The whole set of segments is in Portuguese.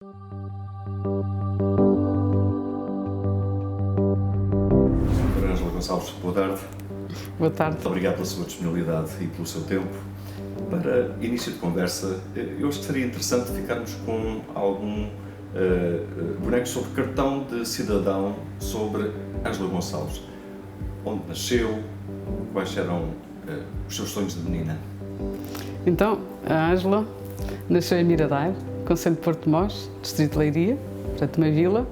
Ângela Gonçalves, boa tarde. Boa tarde. Muito obrigado pela sua disponibilidade e pelo seu tempo. Para início de conversa, eu acho que seria interessante ficarmos com algum boneco sobre cartão de cidadão sobre Ângela Gonçalves. Onde nasceu, quais eram os seus sonhos de menina? Então, a Ângela nasceu em Miradair, concelho de Porto de Mós, distrito de Leiria, portanto uma vila.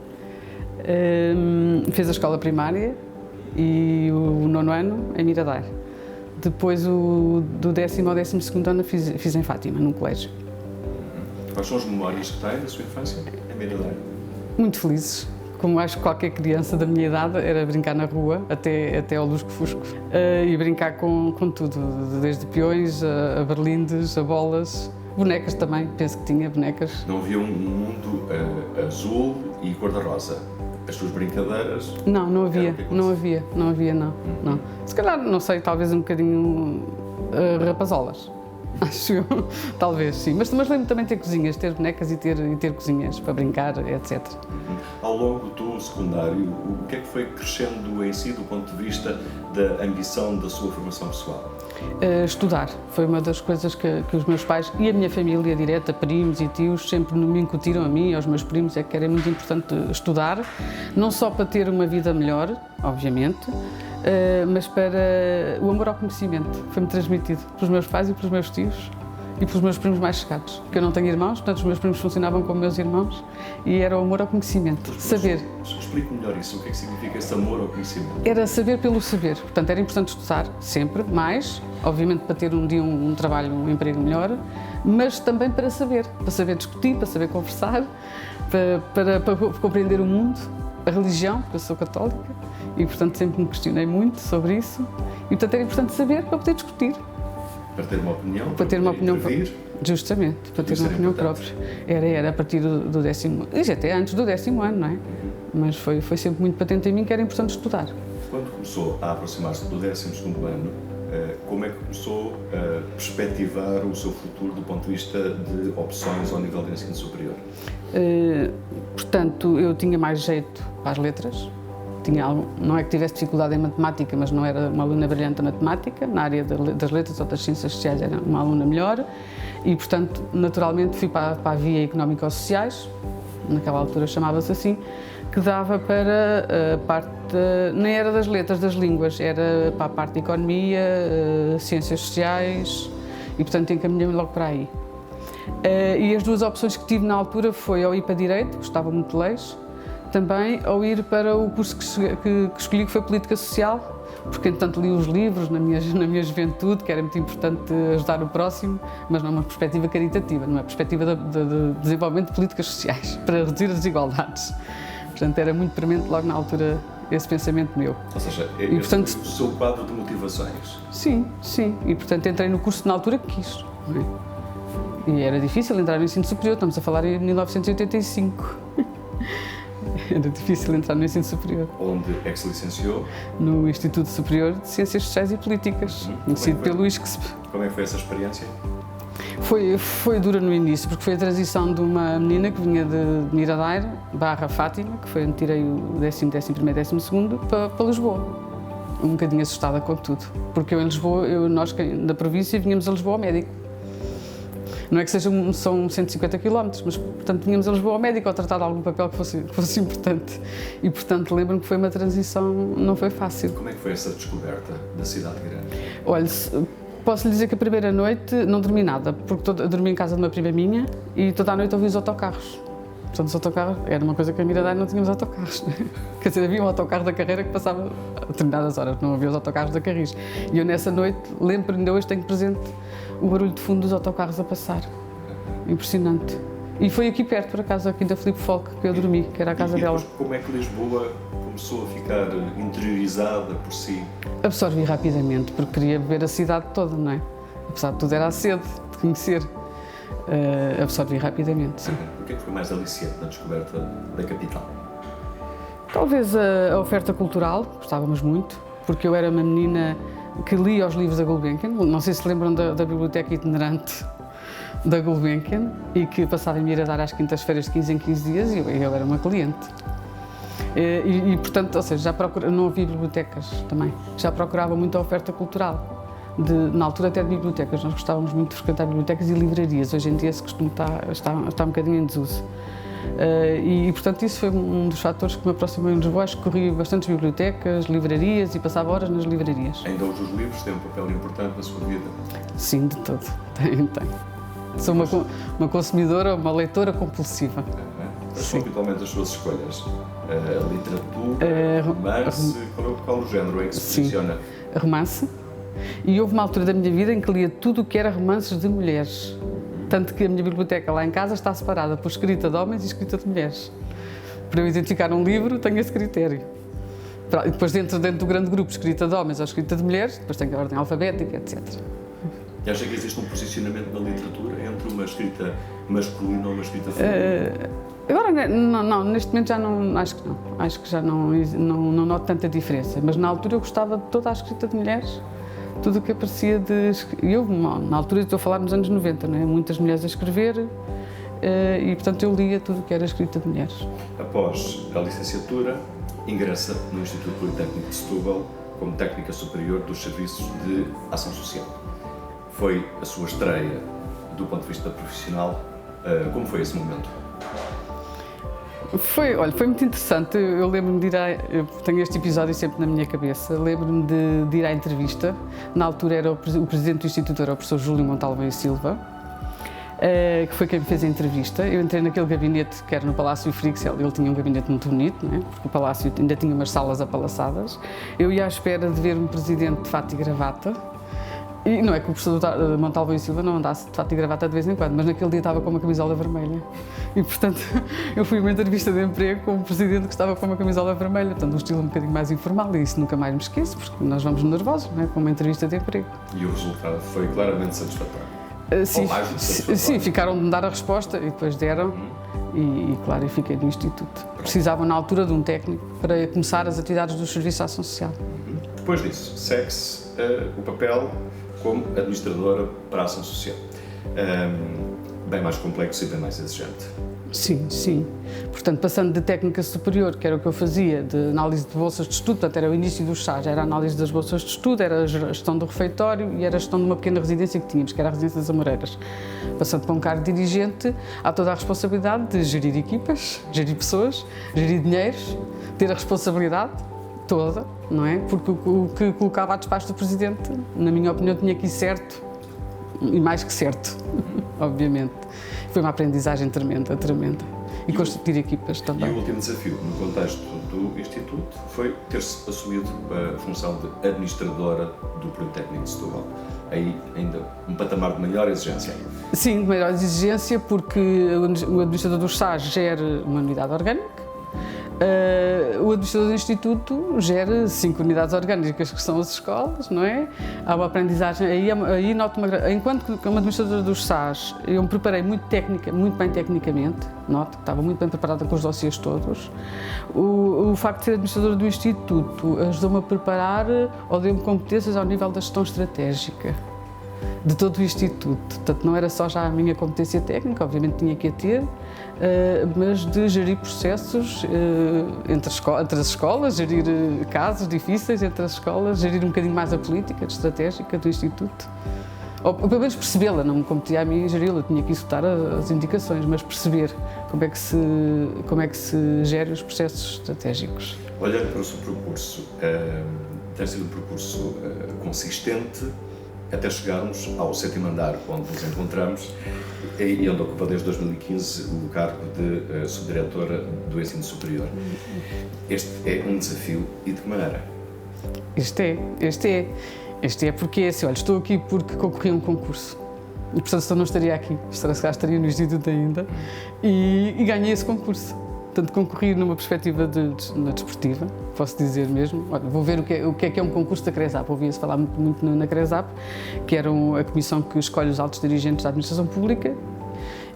Fez a escola primária e o 9º ano em Miradair. Depois, do 10º ao 12º ano, fiz em Fátima, num colégio. Quais são as memórias que tem da sua infância em Miradair? Muito felizes. Como acho que qualquer criança da minha idade, era brincar na rua, até ao lusco-fusco, e brincar com tudo, desde peões a berlindes, a bolas, bonecas também, penso que tinha bonecas. Não havia um mundo azul e cor-de-rosa? As suas brincadeiras? Não havia, não. Se calhar, não sei, talvez um bocadinho rapazolas, acho eu, talvez sim. Mas lembro também de ter cozinhas, ter bonecas e ter cozinhas para brincar, etc. Ao longo do secundário, o que é que foi crescendo em si do ponto de vista da ambição da sua formação pessoal? Estudar foi uma das coisas que os meus pais e a minha família direta, primos e tios, sempre me incutiram a mim e aos meus primos, é que era muito importante estudar, não só para ter uma vida melhor, obviamente, mas para o amor ao conhecimento. Foi-me transmitido pelos meus pais e pelos meus tios e pelos meus primos mais chegados, porque eu não tenho irmãos, portanto os meus primos funcionavam como meus irmãos e era o amor ao conhecimento, saber. Explique melhor isso, o que é que significa esse amor ao conhecimento? Era saber pelo saber, portanto era importante estudar sempre, mais, obviamente para ter um dia um trabalho, um emprego melhor, mas também para saber discutir, para saber conversar, para compreender o mundo, a religião, porque eu sou católica e portanto sempre me questionei muito sobre isso e portanto era importante saber para poder discutir. Para ter uma opinião? Para ter uma opinião própria. Justamente, para ter uma opinião própria. Era a partir do 10º, e até antes do 10º ano, não é? Mas foi sempre muito patente em mim que era importante estudar. Quando começou a aproximar-se do 12º ano, como é que começou a perspectivar o seu futuro do ponto de vista de opções ao nível do ensino superior? Portanto, eu tinha mais jeito para as letras. Não é que tivesse dificuldade em matemática, mas não era uma aluna brilhante em matemática. Na área das letras ou das ciências sociais era uma aluna melhor e, portanto, naturalmente fui para a via económico-sociais, naquela altura chamava-se assim, que dava para a parte, nem era das letras, das línguas, era para a parte de economia, ciências sociais e, portanto, encaminhei-me logo para aí. E as duas opções que tive na altura foi ou ir para Direito, gostava muito de leis, também ou ir para o curso que escolhi, que foi Política Social, porque entretanto li os livros na minha juventude, que era muito importante ajudar o próximo, mas não uma perspectiva caritativa, numa perspectiva de desenvolvimento de políticas sociais, para reduzir as desigualdades. Portanto, era muito premente logo na altura esse pensamento meu. Ou seja, portanto, foi o seu quadro de motivações? Sim. E portanto entrei no curso na altura que quis. Não é? E era difícil entrar no ensino superior, estamos a falar em 1985. Era difícil entrar no ensino superior. Onde é que se licenciou? No Instituto Superior de Ciências Sociais e Políticas, conhecido pelo ISCSP. Como é que foi essa experiência? Foi dura no início, porque foi a transição de uma menina que vinha de Miradair, / Fátima, que foi onde tirei o 10º, 11º e 12º, para Lisboa. Um bocadinho assustada com tudo, porque eu em Lisboa, nós da província vinhamos a Lisboa ao médico. Não é que são 150 km, mas, portanto, vinhamos a Lisboa ao médico ou tratar de algum papel que fosse importante. E, portanto, lembro-me que foi uma transição, não foi fácil. Como é que foi essa descoberta da cidade grande? Olha, posso lhe dizer que a primeira noite não dormi nada, porque dormi em casa de uma prima minha e toda a noite ouvi os autocarros. Portanto, os autocarros, era uma coisa que a Miradair não tínhamos autocarros. Quer dizer, havia um autocarro da carreira que passava a determinadas horas, não havia os autocarros da Carris. E eu nessa noite, lembro, ainda hoje tenho presente o barulho de fundo dos autocarros a passar. Impressionante. E foi aqui perto, por acaso, aqui da Filipe Folk, que eu dormi, que era a casa dela. Como é que Lisboa começou a ficar interiorizada por si? Absorvi rapidamente, porque queria ver a cidade toda, não é? Apesar de tudo, era a sede de conhecer. Absorvi rapidamente, sim. O que é que foi mais aliciante na descoberta da capital? Talvez a oferta cultural, gostávamos muito, porque eu era uma menina que lia os livros da Gulbenkian. Não sei se lembram da biblioteca itinerante da Gulbenkian e que passava a me ir a dar às quintas-feiras de 15 em 15 dias e eu era uma cliente. Portanto, ou seja, não havia bibliotecas também, já procurava muita oferta cultural. Na altura até de bibliotecas, nós gostávamos muito de frequentar bibliotecas e livrarias, hoje em dia esse costume está um bocadinho em desuso. Portanto, isso foi um dos fatores que me aproximou em Lisboa. Acho que corri bastantes bibliotecas, livrarias e passava horas nas livrarias. Ainda hoje os livros têm um papel importante na sua vida? Sim, de todo. Tem. Sou uma consumidora, uma leitora compulsiva. Quais são habitualmente as suas escolhas? Literatura, romance, qual o género em que se posiciona? Romance. E houve uma altura da minha vida em que lia tudo o que era romances de mulheres. Tanto que a minha biblioteca lá em casa está separada por escrita de homens e escrita de mulheres. Para eu identificar um livro, tenho esse critério. E depois, dentro do grande grupo, escrita de homens ou escrita de mulheres, depois tenho a ordem alfabética, etc. E acha que existe um posicionamento na literatura entre uma escrita masculina ou uma escrita feminina? Agora, não, neste momento já não, acho que não. Acho que já não noto tanta diferença. Mas na altura eu gostava de toda a escrita de mulheres. Tudo o que aparecia de... na altura estou a falar nos anos 90, não é? Muitas mulheres a escrever e, portanto, eu lia tudo o que era escrita de mulheres. Após a licenciatura, ingressa no Instituto Politécnico de Setúbal como técnica superior dos serviços de ação social. Foi a sua estreia do ponto de vista profissional. Como foi esse momento? Foi muito interessante. Eu lembro-me de ir eu tenho este episódio sempre na minha cabeça. Lembro-me de ir à entrevista. Na altura era o presidente do Instituto, era o professor Júlio Montalva e Silva, que foi quem me fez a entrevista. Eu entrei naquele gabinete que era no Palácio Frixel. Ele tinha um gabinete muito bonito, não é? Porque o palácio ainda tinha umas salas apalaçadas. Eu ia à espera de ver um presidente de fato e gravata. E não é que o professor Montalva e Silva não andasse de fato e gravata de vez em quando, mas naquele dia estava com uma camisola vermelha. E, portanto, eu fui a uma entrevista de emprego com um presidente que estava com uma camisola vermelha, portanto, um estilo um bocadinho mais informal, e isso nunca mais me esqueço, porque nós vamos nervosos, não é? Com uma entrevista de emprego. E o resultado foi claramente satisfatório? Sim, ficaram de me dar a resposta e depois deram, claro, eu fiquei no Instituto. Precisavam, na altura, de um técnico para começar as atividades do Serviço de Ação Social. Depois disso, segue-se o papel como administradora para a ação social. Bem mais complexo e bem mais exigente. Sim. Portanto, passando de técnica superior, que era o que eu fazia, de análise de bolsas de estudo, portanto, era o início do estágio, era a análise das bolsas de estudo, era a gestão do refeitório e era a gestão de uma pequena residência que tínhamos, que era a Residência das Amoreiras. Passando para um cargo de dirigente, há toda a responsabilidade de gerir equipas, gerir pessoas, gerir dinheiros, ter a responsabilidade toda, não é? Porque o que colocava a despacho do Presidente, na minha opinião, tinha que ir certo, e mais que certo, obviamente. Foi uma aprendizagem tremenda. E constituir equipas também. E o último desafio, no contexto do Instituto, foi ter-se assumido a função de administradora do Politécnico de Setúbal. Aí ainda um patamar de maior exigência. Sim, de maior exigência, porque o administrador do SAG gera uma unidade orgânica. O administrador do Instituto gera 5 unidades orgânicas, que são as escolas, não é? Há uma aprendizagem, aí noto enquanto que como administradora dos SAS, eu me preparei muito bem tecnicamente, noto que estava muito bem preparada com os dossiês todos. O facto de ser administradora do Instituto ajudou-me a preparar ou deu-me competências ao nível da gestão estratégica de todo o Instituto. Portanto, não era só já a minha competência técnica, obviamente tinha que a ter, mas de gerir processos entre as escolas, gerir casos difíceis entre as escolas, gerir um bocadinho mais a política estratégica do Instituto. Ou pelo menos percebê-la, não me competia a mim geri-la, tinha que executar as indicações, mas perceber como é que se gera os processos estratégicos. Olhando para o seu percurso, tem sido um percurso consistente, até chegarmos ao 7º andar, onde nos encontramos, e onde ocupa desde 2015 o cargo de subdiretora do ensino superior. Este é um desafio, e de que maneira? Este é porque, assim, olha, estou aqui porque concorri a um concurso. E, portanto, se eu não estaria aqui, estaria no Instituto ainda, e ganhei esse concurso. Portanto, concorri numa perspectiva na desportiva, posso dizer mesmo. Olha, vou ver o que é um concurso da CRESAP. Ouvi-se falar muito na CRESAP, que era a comissão que escolhe os altos dirigentes da administração pública.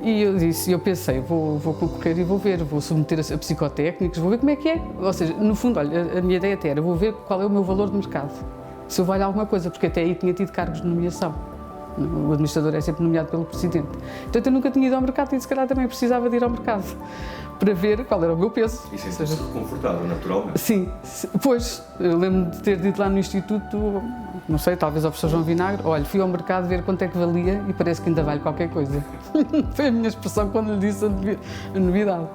E eu pensei, vou concorrer e vou ver, vou submeter a psicotécnicos, vou ver como é que é. Ou seja, no fundo, olha, a minha ideia até era, vou ver qual é o meu valor de mercado. Se eu valho alguma coisa, porque até aí tinha tido cargos de nomeação. O administrador é sempre nomeado pelo presidente. Portanto, eu nunca tinha ido ao mercado e se calhar também precisava de ir ao mercado para ver qual era o meu peso. E sente-se confortável, naturalmente. Sim, pois, eu lembro-me de ter dito lá no Instituto, não sei, talvez ao professor João Vinagre, olha, fui ao mercado ver quanto é que valia e parece que ainda vale qualquer coisa. Foi a minha expressão quando lhe disse a novidade.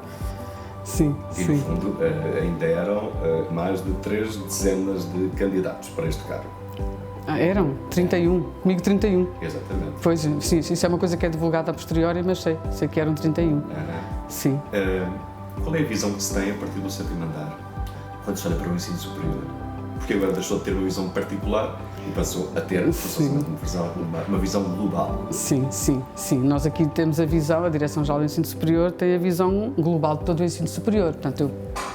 Sim, e, no fundo, ainda eram mais de 3 dezenas de candidatos para este cargo. Eram 31, comigo 31. Exatamente. Pois, sim, isso é uma coisa que é divulgada a posteriori, mas sei que eram 31. Sim. Qual é a visão que se tem a partir do sétimo andar, quando se olha para o ensino superior? Porque agora deixou de ter uma visão particular e passou a ter uma visão global. Sim. Nós aqui temos a visão, a Direção-Geral do Ensino Superior tem a visão global de todo o ensino superior. Portanto, eu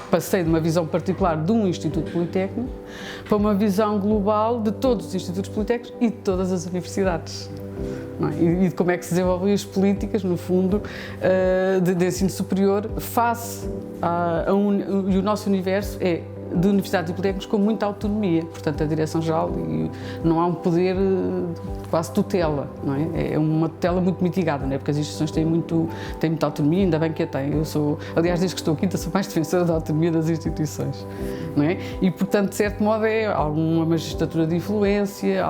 passei de uma visão particular de um Instituto Politécnico para uma visão global de todos os institutos politécnicos e de todas as universidades. E de como é que se desenvolvem as políticas, no fundo, de ensino superior face e o nosso universo é de universidades e politécnicos com muita autonomia, portanto a Direção-Geral não há um poder de quase tutela, não é? É uma tutela muito mitigada, não é? Porque as instituições têm muita autonomia, ainda bem que a têm. Aliás, desde que estou aqui, sou mais defensora da autonomia das instituições, não é? E portanto, de certo modo, é alguma magistratura de influência,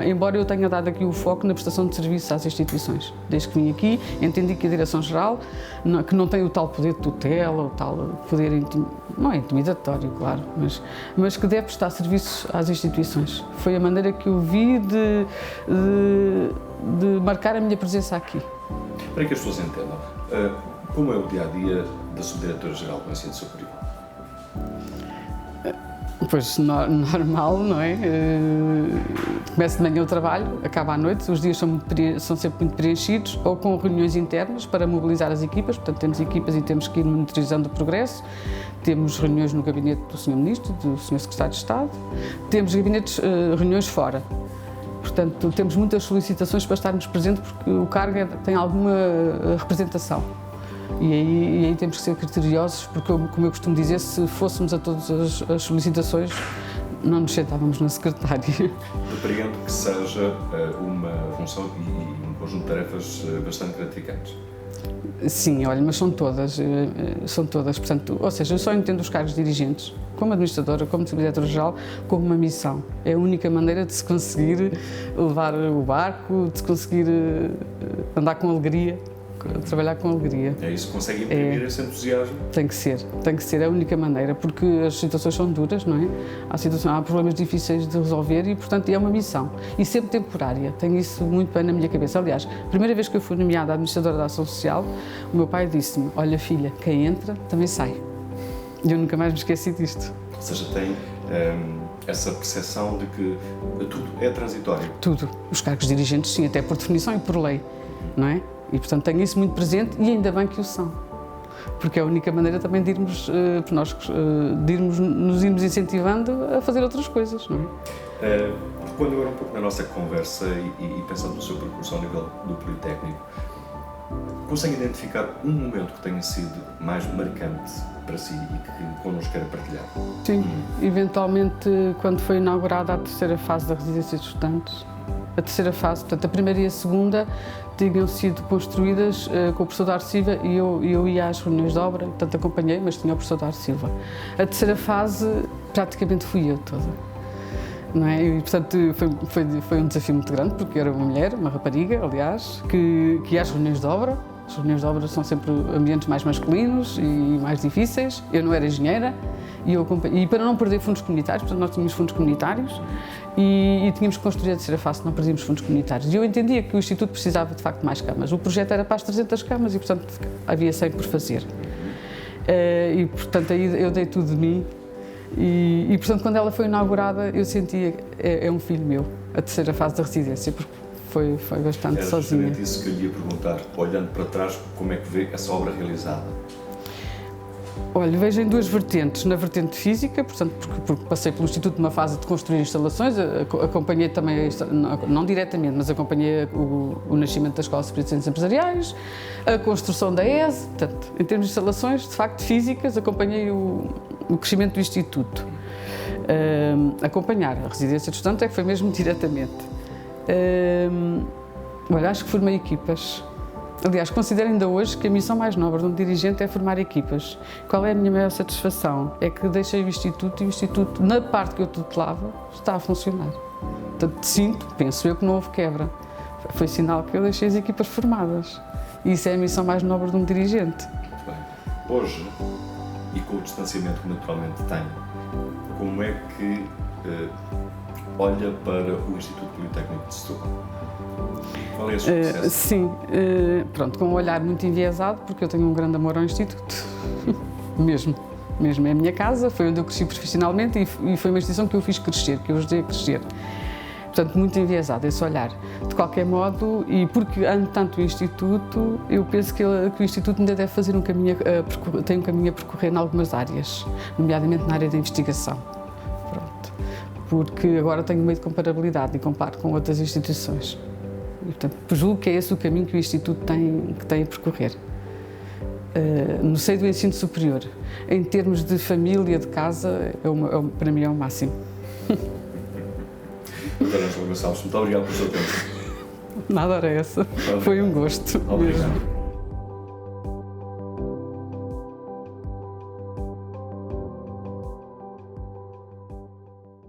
embora eu tenha dado aqui o foco na prestação de serviços às instituições. Desde que vim aqui, entendi que a Direção-Geral, que não tem o tal poder de tutela, o tal poder não é intimidatório, claro, mas que deve prestar serviços às instituições. Foi a maneira que eu vi de marcar a minha presença aqui. Para que as pessoas entendam, como é o dia-a-dia da Subdiretora-Geral do Ensino Superior? Pois, normal, não é? Começo de manhã o trabalho, acaba à noite, os dias são sempre muito preenchidos, ou com reuniões internas para mobilizar as equipas, portanto temos equipas e temos que ir monitorizando o progresso, temos reuniões no gabinete do Sr. Ministro, do Sr. Secretário de Estado, temos reuniões fora. Portanto, temos muitas solicitações para estarmos presentes porque o cargo tem alguma representação. E aí temos que ser criteriosos, porque, como eu costumo dizer, se fôssemos a todas as solicitações, não nos sentávamos na secretária. Depreendo que seja uma função e um conjunto de tarefas bastante gratificantes. Sim, olha, mas são todas, portanto, ou seja, eu só entendo os cargos dirigentes, como administradora, como subdiretora-geral, como uma missão. É a única maneira de se conseguir levar o barco, de se conseguir andar com alegria, trabalhar com alegria. É isso, consegue imprimir esse entusiasmo? Tem que ser a única maneira, porque as situações são duras, não é? Há problemas difíceis de resolver e, portanto, é uma missão. E sempre temporária, tenho isso muito bem na minha cabeça. Aliás, a primeira vez que eu fui nomeada administradora da Ação Social, o meu pai disse-me, olha filha, quem entra também sai. E eu nunca mais me esqueci disto. Ou seja, tem essa percepção de que tudo é transitório? Tudo. Os cargos dirigentes, sim, até por definição e por lei, não é? E, portanto, tenho isso muito presente e ainda bem que o são. Porque é a única maneira também de irmos nos irmos incentivando a fazer outras coisas, não é? Quando eu era um pouco na nossa conversa e pensando no seu percurso ao nível do Politécnico, consegue identificar um momento que tenha sido mais marcante para si e que connosco queira partilhar? Sim, eventualmente quando foi inaugurada a terceira fase da residência de estudantes. A terceira fase, portanto, a primeira e a segunda tinham sido construídas com o professor Dar Silva e eu ia às reuniões de obra, portanto acompanhei, mas tinha o professor Dar Silva. A terceira fase praticamente fui eu toda, não é? E, portanto, foi um desafio muito grande, porque eu era uma mulher, uma rapariga, aliás, que ia às reuniões de obra. As reuniões de obra são sempre ambientes mais masculinos e mais difíceis. Eu não era engenheira e para não perder fundos comunitários, portanto, nós tínhamos fundos comunitários e tínhamos que construir a terceira fase, não perdíamos fundos comunitários. E eu entendia que o Instituto precisava, de facto, de mais camas. O projeto era para as 300 camas e, portanto, havia 100 por fazer. E, portanto, aí eu dei tudo de mim. E, portanto, quando ela foi inaugurada, eu sentia que é um filho meu, a terceira fase da residência, porque foi bastante sozinha. Era justamente isso que eu lhe ia perguntar, olhando para trás, como é que vê essa obra realizada? Olha, vejo em duas vertentes. Na vertente física, portanto, porque passei pelo Instituto numa fase de construir instalações, acompanhei também, não diretamente, mas acompanhei o nascimento da Escola Superior de Ciências Empresariais, a construção da ESE, portanto, em termos de instalações, de facto, físicas, acompanhei o crescimento do Instituto. Acompanhar a residência de estudante é que foi mesmo diretamente. Olha, acho que formei equipas. Aliás, considero ainda hoje que a missão mais nobre de um dirigente é formar equipas. Qual é a minha maior satisfação? É que deixei o Instituto e o Instituto, na parte que eu tutelava, está a funcionar. Portanto, penso eu que não houve quebra. Foi sinal que eu deixei as equipas formadas. E isso é a missão mais nobre de um dirigente. Muito bem. Hoje, e com o distanciamento que naturalmente tem, como é que olha para o Instituto Politécnico de Setúbal? Qual é a sua percepção? Sim, pronto, com um olhar muito enviesado, porque eu tenho um grande amor ao Instituto, mesmo é a minha casa, foi onde eu cresci profissionalmente e foi uma instituição que eu fiz crescer, que eu ajudei a crescer. Portanto, muito enviesado esse olhar. De qualquer modo, e porque amo tanto o Instituto, eu penso que o Instituto ainda deve fazer tem um caminho a percorrer em algumas áreas, nomeadamente na área da investigação. Pronto. Porque agora tenho meio de comparabilidade e comparo com outras instituições. E, portanto, julgo que é esse o caminho que o Instituto tem a percorrer. No seio do ensino superior, em termos de família, de casa, para mim é o máximo. Doutora Ângela Gonçalves, muito obrigado pelo seu tempo. Nada era essa. Foi um gosto. Obrigado. Mesmo.